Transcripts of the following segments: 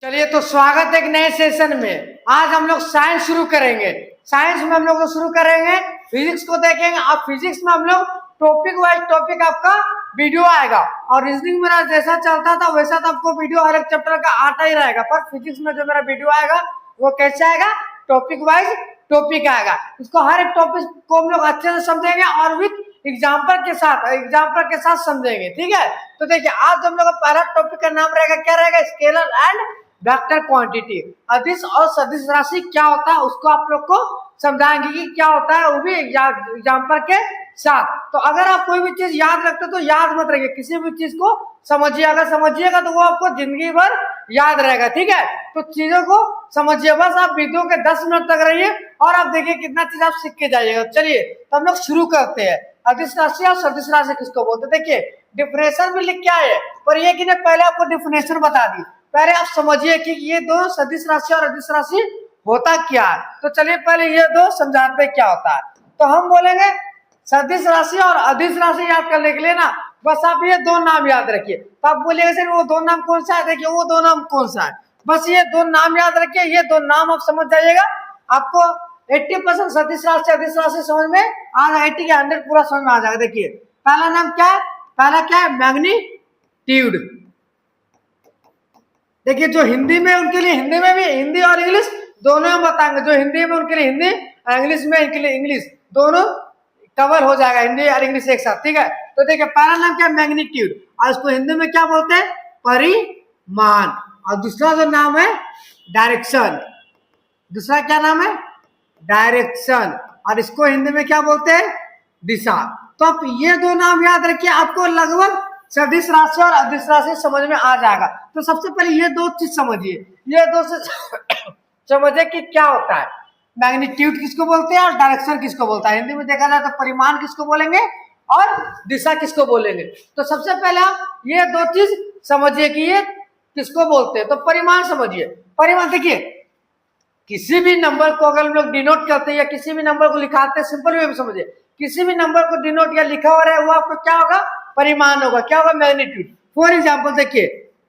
चलिए तो स्वागत है एक नए सेशन में। आज हम लोग साइंस शुरू करेंगे। साइंस में हम लोग शुरू करेंगे, फिजिक्स को देखेंगे। अब फिजिक्स में हम लोग टॉपिक वाइज टॉपिक आपका वीडियो आएगा, और रीजनिंग मेरा जैसा चलता था वैसा तो आपको वीडियो हर एक चैप्टर का आता ही रहेगा। पर फिजिक्स में जो मेरा वीडियो आएगा वो कैसे आएगा, टॉपिक वाइज टॉपिक आएगा। इसको हर एक टॉपिक को हम लोग अच्छे से समझेंगे और विथ एग्जाम्पल के साथ समझेंगे। ठीक है, तो देखिए आज हम लोग का पहला टॉपिक का नाम रहेगा, क्या रहेगा, स्केलर एंड वेक्टर क्वांटिटी। अदिश और सदिश राशि क्या होता है उसको आप लोग को समझाएंगे कि क्या होता है, वो भी एग्जाम्पल के साथ। तो अगर आप कोई भी चीज याद रखते तो याद मत रखिए, किसी भी चीज को समझिए। अगर समझिएगा तो वो आपको जिंदगी भर याद रहेगा। ठीक है, तो चीजों को समझिए, बस आप वीडियो के 10 मिनट तक रहिए और आप देखिए कितना चीज आप सीख के जाइएगा। चलिए तो हम लोग शुरू करते हैं। अदिश राशि और सदिश राशि किसको बोलते हैं, देखिए डिफिनेशन भी लिख के आए, पर ये कि पहले आपको डिफिनेशन बता दी। पहले आप समझिए कि ये दो सदिश राशि और अदिश राशि होता क्या है। तो चलिए पहले ये दो समझाते क्या होता है। तो हम बोलेंगे सदिश राशि और अदिश राशि याद करने के लिए ना बस आप ये दो नाम याद रखिए। तो आप बोलिएगा सर वो दो नाम कौन सा है, देखिए वो दो नाम कौन सा है, बस ये दो नाम याद रखिए। ये दो नाम आप समझ जाइएगा, आपको 80% सदिश राशि अदिश राशि समझ में आ जाएगा, 80 के 100 पूरा समझ में आ जाएगा। देखिए पहला नाम क्या है, पहला क्या है, मैग्नीट्यूड। देखिए जो हिंदी में उनके लिए हिंदी में भी, हिंदी और इंग्लिश दोनों हम बताएंगे। जो हिंदी में उनके लिए हिंदी, इंग्लिश में उनके लिए इंग्लिश, दोनों कवर हो जाएगा, हिंदी और इंग्लिश एक साथ। ठीक है, तो देखिए पहला नाम क्या है, मैग्नीट्यूड, और इसको हिंदी में क्या बोलते हैं, परिमाण। और दूसरा जो नाम है डायरेक्शन, दूसरा क्या नाम है, डायरेक्शन, और इसको हिंदी में क्या बोलते हैं, दिशा। तो आप ये दो नाम याद रखिए, आपको लगभग सदिश राशि और अदिश राशि समझ में आ जाएगा। तो सबसे पहले ये दो चीज समझिए, ये दो से समझिए कि क्या होता है, मैग्नीट्यूड किसको बोलते हैं और डायरेक्शन किसको बोलता है। हिंदी में देखा जाए तो परिमाण किसको बोलेंगे और दिशा किसको बोलेंगे। तो सबसे पहले आप ये दो चीज समझिए कि ये किसको बोलते हैं। तो परिमाण समझिए, परिमाण देखिए किसी भी नंबर को अगर हम लोग डिनोट करते हैं या किसी भी नंबर को लिखाते हैं, सिंपल वे में समझिए, किसी भी नंबर को डिनोट या लिखा हो रहा है वो आपको क्या होगा, परिमाण होगा। क्या होगा, मैग्नीट्यूड। फॉर एग्जाम्पल देखिए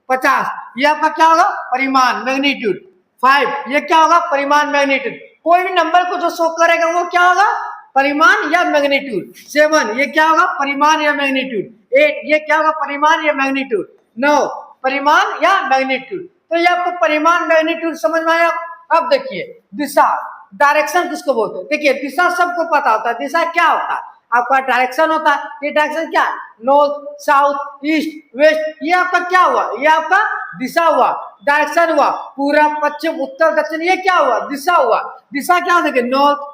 50, ये आपका क्या होगा, परिमाण, मैग्नीट्यूड। 5 ये क्या होगा, परिमाण, मैग्नीट्यूड। कोई भी नंबर को जो शो करेगा वो क्या होगा, परिमाण या मैग्नीट्यूड। 7 ये क्या होगा, परिमाण या मैग्नीट्यूड। 8 ये क्या होगा, परिमाण या मैग्नीट्यूड। 9 परिमाण या मैग्नीट्यूड। तो ये आपको परिमाण मैग्नीट्यूड समझ में आया। अब देखिए दिशा, डायरेक्शन किसको बोलते हैं। देखिए दिशा सबको पता होता है, दिशा क्या होता है, आपका डायरेक्शन होता है। ये डायरेक्शन क्या है, नॉर्थ, साउथ, ईस्ट, वेस्ट, ये आपका क्या हुआ, ये आपका दिशा हुआ, डायरेक्शन हुआ। पूरब, पश्चिम, उत्तर, दक्षिण, ये क्या हुआ, दिशा हुआ। दिशा क्या देखिए, नॉर्थ,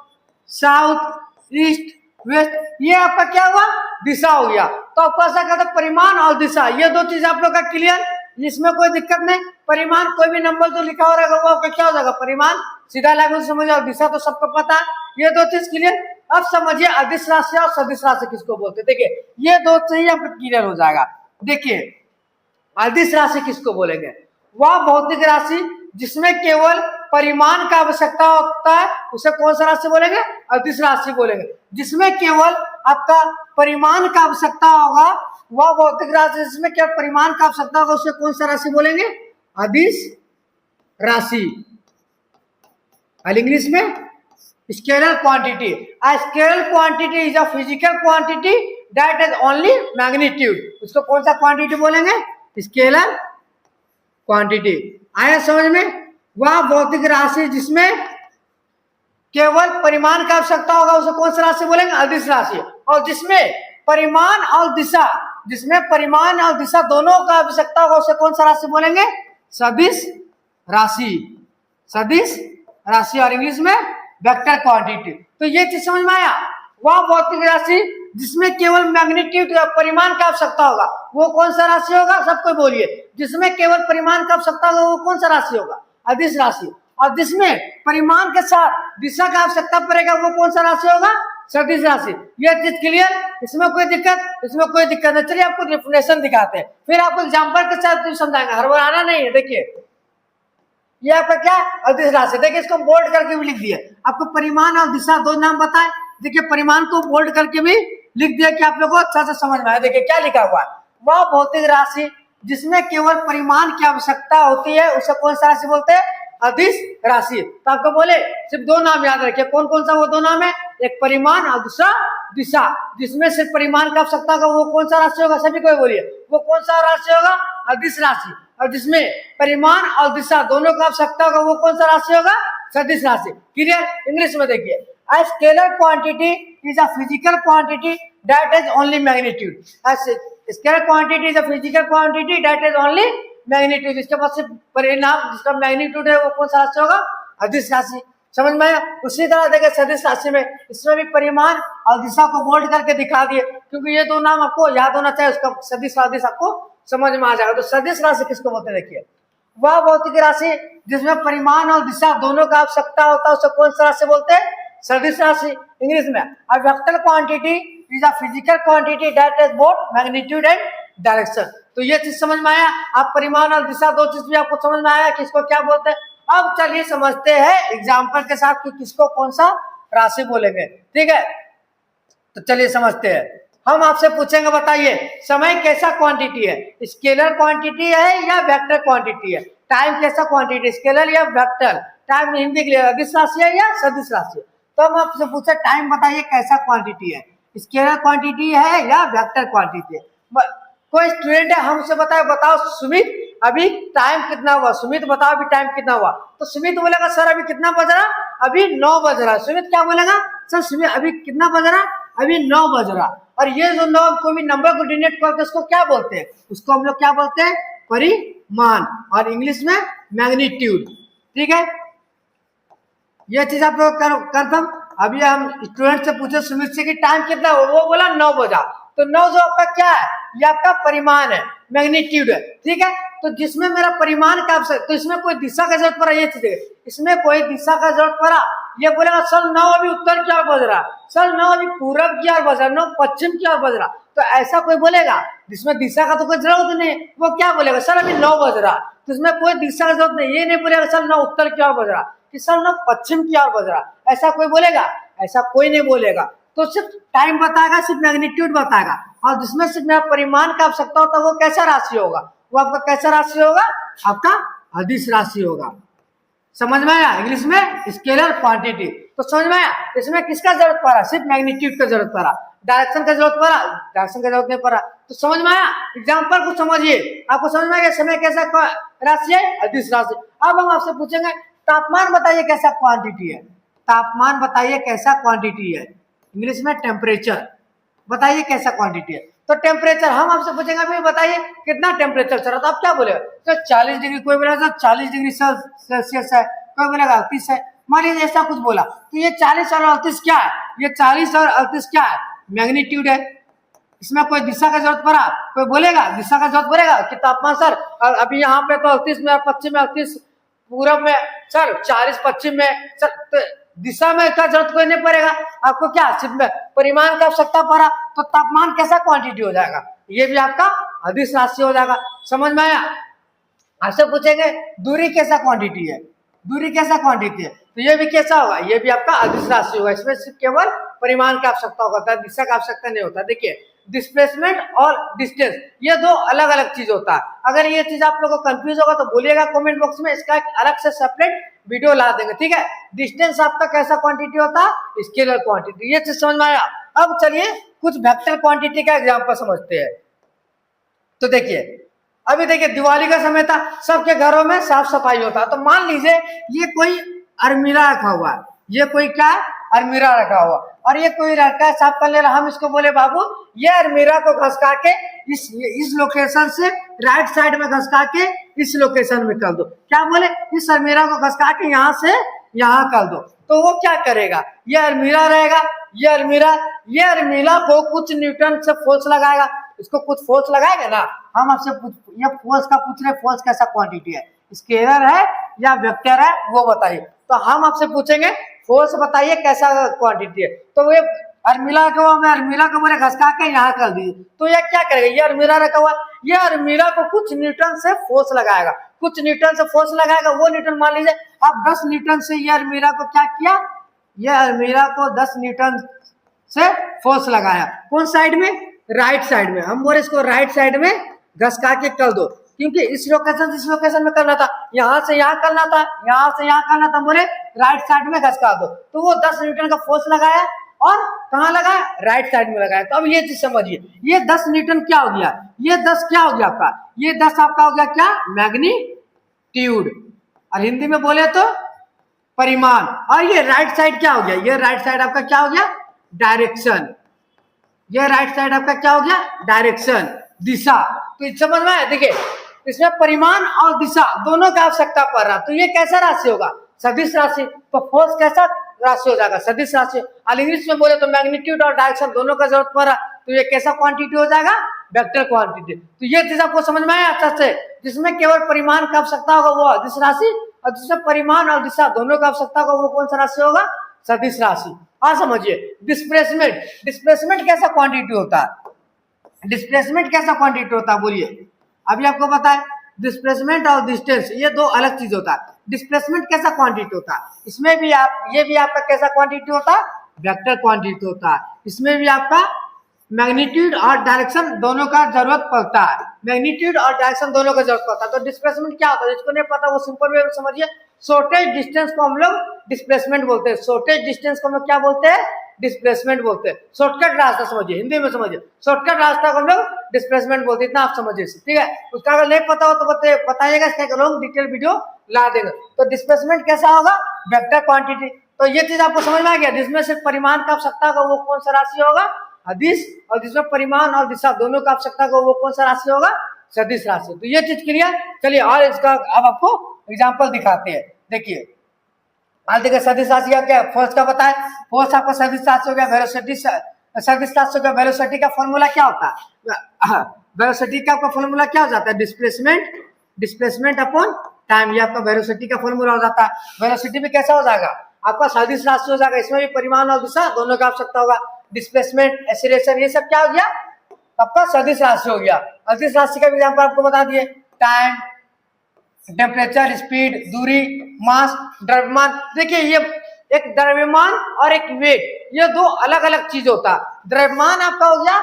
साउथ, ईस्ट, वेस्ट, ये आपका क्या हुआ, दिशा हो गया। तो आपको ऐसा कहते हैं परिमाण और दिशा, ये दो चीज आप लोग का क्लियर, इसमें कोई दिक्कत नहीं। परिमाण कोई भी नंबर जो लिखा हो रहेगा वो आपका क्या हो जाएगा, परिमाण, सीधा लैंग्वेज समझ जाओ। दिशा तो सबको पता है, ये दो चीज क्लियर। अब समझिए अदिश राशि और सदिश राशि किसको बोलते हैं। देखिए ये दो चीज आपको क्लियर हो जाएगा। देखिए अदिश राशि किसको बोलेंगे, वह भौतिक राशि जिसमें केवल परिमाण का आवश्यकता होता है उसे कौन सा राशि बोलेंगे, अदिश राशि बोलेंगे। जिसमें केवल आपका परिमाण का आवश्यकता होगा वह भौतिक राशि, जिसमें क्या परिमाण का आवश्यकता होगा उसे कौन सा राशि बोलेंगे, अदिश राशि। इंग्लिश में scalar quantity. A scalar quantity is a physical quantity that has only magnitude. उसको कौन सा क्वांटिटी बोलेंगे, स्केलर क्वांटिटी। आया समझ में। वह भौतिक राशि जिसमें केवल परिमाण का आवश्यकता होगा उसे कौन सा राशि बोलेंगे, अदिश राशि। और जिसमें परिमाण और दिशा, जिसमें परिमाण और दिशा दोनों का आवश्यकता होगा उसे कौन सा राशि बोलेंगे, सदिश राशि। सदिश राशि और इंग्लिश में वेक्टर क्वांटिटी। तो ये चीज समझ में आया। वह भौतिक राशि जिसमें केवल मैग्नीट्यूड या परिमाण का आवश्यकता होगा वो कौन सा राशि होगा, सबको बोलिए। जिसमें केवल परिमाण का आवश्यकता होगा वो कौन सा राशि होगा, अदिश राशि। और जिसमें परिमाण के साथ दिशा का आवश्यकता पड़ेगा वो कौन सा राशि होगा, सदिश राशि। ये चीज क्लियर, इसमें कोई दिक्कत, इसमें कोई दिक्कत नहीं। चलिए आपको डेफिनेशन दिखाते हैं, फिर आपको एग्जाम्पल के साथ समझाएंगे, हड़बड़ाना नहीं है। देखिए ये आपका क्या, अदिश राशि। देखिए इसको बोल्ड करके भी लिख दिया, आपको परिमाण और दिशा दो नाम बताए। देखिए परिमाण को बोल्ड करके भी लिख दिया कि आप लोगों को अच्छा से समझ में आए। देखिए क्या लिखा हुआ है, वह भौतिक राशि जिसमें केवल परिमाण की आवश्यकता होती है उसे कौन सा राशि बोलते हैं? अदिश राशि। तो आपको बोले सिर्फ दो नाम याद रखिए, कौन कौन सा वो दो नाम है? एक परिमाण और दूसरा दिशा। जिसमें सिर्फ परिमाण की आवश्यकता होगा वो कौन सा राशि होगा? सभी को बोलिए, वो कौन सा राशि होगा? अदिश राशि। और जिसमें परिमाण और दिशा दोनों का आवश्यकता होगा वो कौन सा राशि होगा? सदिश राशि। क्लियर? इंग्लिश में देखिए, a scalar quantity is a physical quantity that has only magnitude. A scalar quantity is a physical quantity that has only magnitude. इसके पास सिर्फ परिणाम जिसका मैग्नीट्यूड है वो कौन सा राशि होगा? अदिश राशि। समझ में आया? उसी तरह देखिए सदिश राशि में, इसमें भी परिमाण और दिशा को बोल्ड करके दिखा दिए, क्योंकि ये दो नाम आपको याद होना चाहिए, उसका सदिश राशि आपको समझ में आ जाएगा। तो सदिश राशि किसको बोलते हैं? देखिए, वह भौतिक राशि जिसमें परिमाण और दिशा दोनों का आवश्यकता होता है उसे कौन सा राशि बोलते हैं? सदिश राशि। इंग्लिश में a vector quantity is a physical quantity that has both magnitude and direction. तो ये चीज समझ में आया? आप परिमाण और दिशा दो चीज भी आपको समझ में आया किसको क्या बोलते हैं। अब चलिए समझते हैं एग्जाम्पल के साथ कि किसको कौन सा राशि बोलेंगे। ठीक है, तो चलिए समझते हैं। हम आपसे पूछेंगे, बताइए समय कैसा क्वांटिटी है? स्केलर क्वांटिटी है या वेक्टर क्वांटिटी है? टाइम कैसा क्वांटिटी, स्केलर या वेक्टर? टाइम हिंदी के लिए अदिश राशि है या सदिश राशि? तो हम आपसे पूछे टाइम बताइए कैसा क्वांटिटी है, स्केलर क्वांटिटी है या वेक्टर क्वांटिटी है? कोई स्टूडेंट है, हम उसे बताओ सुमित अभी टाइम कितना हुआ? सुमित बताओ अभी टाइम कितना हुआ? तो सुमित बोलेगा सर अभी कितना बज रहा? अभी 9 बज रहा। सुमित क्या बोलेगा? सर सुमित अभी कितना बज रहा? अभी 9 बज रहा। और ये जो 9 कोई भी नंबर को डिनोट करते हैं उसको क्या बोलते हैं? उसको हम लोग क्या बोलते हैं? परिमाण, और इंग्लिश में मैग्नीट्यूड। ठीक है, ये चीज आप लोग कंफर्म। अभी हम स्टूडेंट से पूछे सुमित से कि टाइम कितना हो, वो बोला 9 बजा। तो 9 जो आपका क्या है? ये आपका परिमाण है, मैग्नीट्यूड है। ठीक है, तो जिसमें मेरा परिमाण का आवश्यक, तो इसमें कोई दिशा का जरूरत पड़ा? ये चीज है, इसमें कोई दिशा का जरूरत पड़ा? ये बोलेगा सर 9 अभी उत्तर की ओर बज रहा, सर 9 अभी पूरब की ओर बज रहा, 9 पश्चिम की ओर बज रहा। तो ऐसा कोई बोलेगा जिसमें दिशा का तो कोई जरूरत नहीं, वो क्या बोलेगा? सर अभी 9 बज रहा। तो इसमें कोई दिशा का जरूरत नहीं, ये नहीं बोलेगा सर 9 उत्तर की ओर बज रहा कि सर 9 पश्चिम की ओर बज रहा। ऐसा कोई बोलेगा? ऐसा कोई नहीं बोलेगा। तो सिर्फ टाइम बताएगा, सिर्फ मैग्नीट्यूड बताएगा, और जिसमें सिर्फ मेरा परिमाण का आवश्यकता होता है वो कैसा राशि होगा? वो आपका कैसा राशि होगा? आपका अदिश राशि होगा। समझ में आया? इंग्लिश में स्केलर क्वांटिटी। तो समझ में आया? इसमें किसका जरूरत पड़ा? सिर्फ मैग्नीट्यूड का जरूरत पड़ा। डायरेक्शन का जरूरत पड़ा? डायरेक्शन का जरूरत नहीं पड़ा। तो समझ में आया? एग्जाम्पल को समझिए, आपको समझ में आया समय कैसा राशि है? अदिश राशि। अब हम आपसे पूछेंगे तापमान बताइए कैसा क्वांटिटी है? तापमान बताइए कैसा क्वांटिटी है? इंग्लिश में टेम्परेचर बताइए कैसा क्वांटिटी है? तो टेम्परेचर हम आपसे पूछेंगे भाई बताइए कितना टेम्परेचर चल रहा, तो आप क्या बोलेगा? तो 40 डिग्री, कोई बोलेगा 40 डिग्री सेल्सियस है, कोई बोलेगा 38 है। मान लीजिए ऐसा कुछ बोला, तो ये 40 और 38 क्या है? ये 40 और 38 क्या है? मैग्नीट्यूड है। इसमें कोई दिशा का जरूरत पड़ा? कोई बोलेगा दिशा का जरूरत पड़ेगा कि तापमान सर अभी यहाँ पे तो 38 में, पश्चिम में 38, पूरब में सर 40, पश्चिम में सर, तो दिशा में क्या जरूरत कोई नहीं पड़ेगा आपको। क्या सिर्फ परिमाण का आवश्यकता पड़ा, तो तापमान कैसा क्वांटिटी हो जाएगा? ये भी आपका अदिश राशि हो जाएगा। समझ में आया? आपसे पूछेंगे दूरी कैसा क्वांटिटी है? दूरी कैसा क्वांटिटी है? तो ये भी कैसा होगा? ये भी आपका अदिश राशि होगा। इसमें सिर्फ केवल परिमाण का आवश्यकता होता है, दिशा का आवश्यकता नहीं होता। देखिए डिस्प्लेसमेंट और डिस्टेंस ये दो अलग अलग चीज होता है। अगर ये चीज आप लोगों को कंफ्यूज होगा तो बोलिएगा कमेंट बॉक्स में, इसका एक अलग से सेपरेट वीडियो ला देंगे। ठीक है, डिस्टेंस आपका कैसा क्वांटिटी होता है? Scalar quantity. ये चीज समझ में आया? अब चलिए कुछ वेक्टर क्वांटिटी का एग्जांपल समझते हैं। तो देखिए अभी देखिए दिवाली का समय था, सबके घरों में साफ सफाई होता है। तो मान लीजिए ये कोई अलमीरा रखा हुआ है, ये कोई क्या अलमीरा रखा हुआ, और ये कोई लड़का साफ कर ले रहा। हम इसको बोले बाबू ये अलमीरा को घसका के इस लोकेशन से राइट साइड में घसका के इस लोकेशन में कर दो। क्या बोले? इस अलमीरा को घसका के यहाँ से यहाँ कर दो। तो वो क्या करेगा? ये अलमीरा रहेगा, ये अलमीरा को कुछ न्यूटन से फोर्स लगाएगा, इसको कुछ फोर्स लगाएगा ना। हम आपसे ये फोर्स का पूछ रहे, फोर्स कैसा क्वांटिटी है? स्केलर है या वेक्टर है वो बताइए। तो हम आपसे पूछेंगे फोर्स बताइए कैसा क्वांटिटी है। तो ये अलमीरा को बोले घसका के यहाँ कर दीजिए। तो ये क्या करेगा? ये अलमीरा रखा हुआ, ये अलमीरा को कुछ न्यूटन से फोर्स लगाएगा, कुछ न्यूटन से फोर्स लगाएगा। वो न्यूटन मान लीजिए आप 10 न्यूटन से ये अलमीरा को क्या किया? ये अलमीरा को 10 न्यूटन से फोर्स लगाया। कौन साइड में? राइट साइड में। हम बोले इसको राइट साइड में घसका के कर दो, क्योंकि इस लोकेशन में करना था, यहाँ से यहाँ करना था, यहाँ से यहाँ करना था, बोले राइट साइड में घसका दो, तो वो 10 न्यूटन का फोर्स लगाया और कहाँ लगाया, राइट साइड में लगाया। तो अब ये चीज समझिए, ये 10 न्यूटन क्या हो गया, ये 10 क्या हो गया आपका, ये 10 आपका हो गया क्या, मैग्नीट्यूड, और हिंदी में बोले तो परिमाण। और ये राइट साइड क्या हो गया, ये राइट साइड आपका क्या हो गया, डायरेक्शन, ये राइट साइड आपका क्या हो गया, डायरेक्शन, दिशा। तो समझ में आया, देखिए इसमें परिमाण और दिशा दोनों का आवश्यकता पड़ रहा, तो ये कैसा राशि होगा, सदिश राशि। तो फोर्स कैसा राशि हो जाएगा, सदिश राशि। और इंग्लिश में बोले तो मैग्नीट्यूड और डायरेक्शन दोनों का जरूरत पड़ रहा, तो ये कैसा क्वांटिटी हो जाएगा, वेक्टर क्वांटिटी। तो ये चीज आपको समझ में आया अच्छा से, जिसमें केवल परिमाण का आवश्यकता होगा वो सदिश राशि, और जिसमें परिमाण और दिशा दोनों का आवश्यकता होगा वो कौन सा राशि होगा, सदिश राशि। हाँ समझिए, डिस्प्लेसमेंट, डिस्प्लेसमेंट कैसा क्वांटिटी होता है, डिस्प्लेसमेंट कैसा क्वांटिटी होता है बोलिए, अभी आपको पता है डिस्प्लेसमेंट और डिस्टेंस ये दो अलग चीज होता है। डिस्प्लेसमेंट कैसा क्वांटिटी होता है, इसमें भी आप, ये भी आपका कैसा क्वांटिटी होता है, वेक्टर क्वांटिटी होता है। इसमें भी आपका मैग्नीट्यूड और डायरेक्शन दोनों का जरूरत पड़ता है, मैग्नीट्यूड और डायरेक्शन दोनों का जरूरत पड़ता है। तो डिस्प्लेसमेंट क्या होता है, जिसको नहीं पता वो सिंपल वे में समझिए, शॉर्टेज डिस्टेंस को हम लोग डिस्प्लेसमेंट बोलते हैं, शॉर्टेज डिस्टेंस को हम लोग क्या बोलते हैं, डिस्प्लेसमेंट बोलते हैं। शॉर्टकट रास्ता समझिए, हिंदी में समझिए, शॉर्टकट रास्ता को हम लोग डिस्प्लेसमेंट बोलते हैं, इतना आप समझिए, ठीक है। उसका अगर नहीं पता हो तो बताइएगा, इसका लोग डिटेल वीडियो ला देंगे। तो डिस्प्लेसमेंट कैसा होगा, वेक्टर क्वांटिटी। तो ये चीज आपको समझ में आ गया, जिसमें सिर्फ परिमाण का आवश्यकता होगा वो कौन सा राशि होगा, अदिश, और जिसमें परिमाण और दिशा दोनों का आवश्यकता होगा वो कौन सा राशि होगा, सदिश राशि। तो ये चीज क्लियर। चलिए और इसका अब आपको एग्जाम्पल दिखाते हैं। देखिए आज देखिए सदिश राशि का क्या, फोर्स का बताए, फोर्स आपका सदिश राशि हो गया, वेलोसिटी सदिश राशि हो गया। वेलोसिटी का फॉर्मूला क्या होता है, वेलोसिटी का आपका फॉर्मूला क्या हो जाता है, डिस्प्लेसमेंट अपॉन टाइम, ये आपका वेलोसिटी का फॉर्मूला हो जाता है। वेलोसिटी भी कैसा हो जाएगा, आपका सदिश राशि हो जाएगा, इसमें भी परिमाण और दिशा दोनों का आवश्यकता होगा। डिस्प्लेसमेंट, एक्सीलरेशन, ये सब क्या हो गया, आपका सदिश राशि हो गया। सदिश राशि का एग्जांपल आपको बता दिए, टाइम, टेम्परेचर, स्पीड, दूरी, मास, द्रव्यमान। देखिए ये एक द्रव्यमान और एक वेट, ये दो अलग अलग चीज होता है। द्रव्यमान आपका हो गया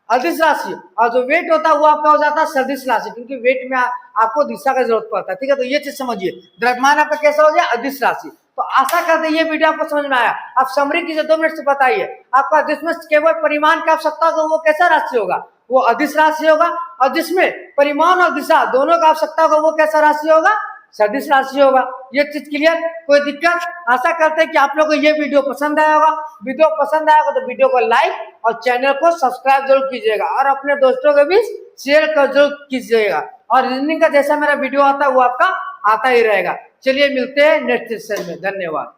अदिश राशि, और जो वेट होता है वो आपका हो जाता है सदिश राशि, क्योंकि वेट में आपको दिशा का जरूरत पड़ता है, ठीक है। तो ये चीज समझिए, द्रव्यमान आपका कैसा हो गया, अदिश राशि। तो आशा करते हैं ये वीडियो आपको समझ में आया। आप समरी कीजिए, 2 मिनट से बताइए आपका, जिसमें केवल परिमाण की आवश्यकता होगा वो कैसा राशि होगा, वो अदिश राशि होगा, और जिसमें परिमाण और दिशा दोनों का आवश्यकता होगा वो कैसा राशि होगा, सदिश राशि होगा। ये चीज क्लियर, कोई दिक्कत। आशा करते हैं कि आप लोगों को ये वीडियो पसंद आया होगा। वीडियो पसंद आया होगा तो वीडियो को लाइक और चैनल को सब्सक्राइब जरूर कीजिएगा, और अपने दोस्तों के बीच शेयर कर जरूर कीजिएगा। और रीजनिंग का जैसा मेरा वीडियो आता है वो आपका आता ही रहेगा। चलिए मिलते हैं नेक्स्ट सेशन में, धन्यवाद।